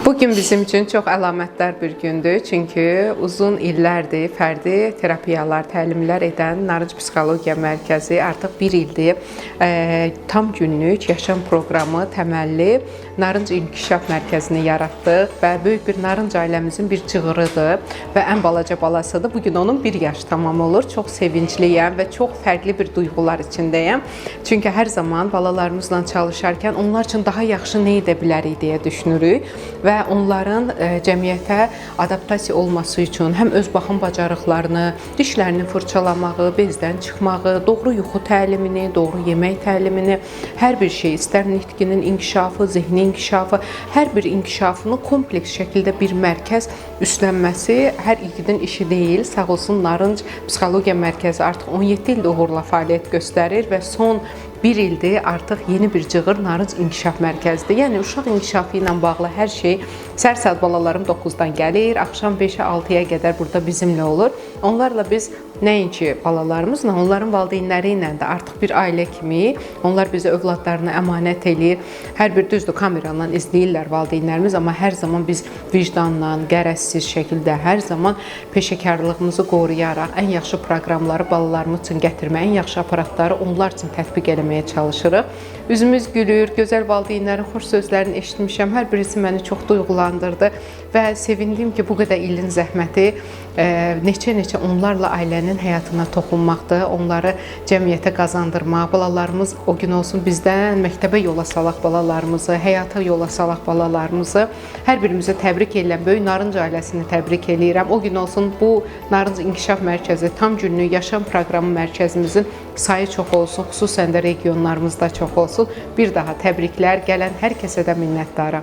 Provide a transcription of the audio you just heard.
Bugün bizim üçün çox əlamətdar bir gündür. Çünki uzun illərdir fərdi terapiyalar, təlimlər edən Narınc Psixologiya Mərkəzi artıq bir ildir tam günlük yaşam proqramı təməlli Narınc İnkişaf Mərkəzini yaratdıq və böyük bir Narınc ailəmizin bir cığırıdır və ən balaca balasıdır. Bugün onun 1 yaş tamam olur. Çox sevincliyəm və çox fərqli bir duyğular içindəyəm. Çünki hər zaman balalarımızla çalışarkən onlar üçün daha yaxşı nə edə bilərik deyə düşünürük və onların cəmiyyətə adaptasiya olması üçün həm öz baxım bacarıqlarını, dişlərini fırçalamağı, bezdən çıxmağı, doğru yuxu təlimini, doğru yemək təlimini, hər bir şey, istər nitqinin inkişafı, zehni inkişafı, hər bir inkişafını kompleks şəkildə bir mərkəz üstlənməsi hər igidin işi deyil. Sağ olsun Narınc Psixologiya Mərkəzi artıq 17 ildir uğurla fəaliyyət göstərir və son 1 ildir artıq yeni bir cığır Narınc İnkişaf Mərkəzidir. Yəni uşaq inkişafı ilə bağlı hər şey səhər-saat balalarım 9-dan gəlir, axşam 5-ə 6-ya qədər burada bizimlə olur. Onlarla biz nəinki balalarımızla, onların valideynləri ilə də artıq bir ailə kimi onlar bizə övladlarını əmanət eləyir. Hər bir düzdür, kameradan izləyirlər valideynlərimiz, amma hər zaman biz vicdanla, qərəzsiz şəkildə, hər zaman peşəkarlığımızı qoruyaraq ən yaxşı proqramları balalarımız üçün gətirməyə, ən yaxşı aparatları onlar üçün tətbiq eləməyə çalışırıq. Üzümüz gülür, gözəl valideynlərin xoş sözlərini eşitmişəm. Hər birisi məni çox duyğulandırdı və sevindim ki, bu qədər ilin zəhməti neçə-neçə onlarla ailənin həyatına toxunmaqdır, onları cəmiyyətə qazandırmaq, balalarımız o gün olsun bizdən məktəbə yola salaq balalarımızı, həyata yola salaq balalarımızı. Hər birimizə təbrik edirəm, böyük Narınc ailəsini təbrik edirəm. O gün olsun bu Narınc İnkişaf Mərkəzi tam günlük yaşam proqramı mərkəzimizin sayı çox olsun, xüsusən də regionlarımızda çox olsun. Bir daha təbriklər, gələn hər kəsə də minnətdaram.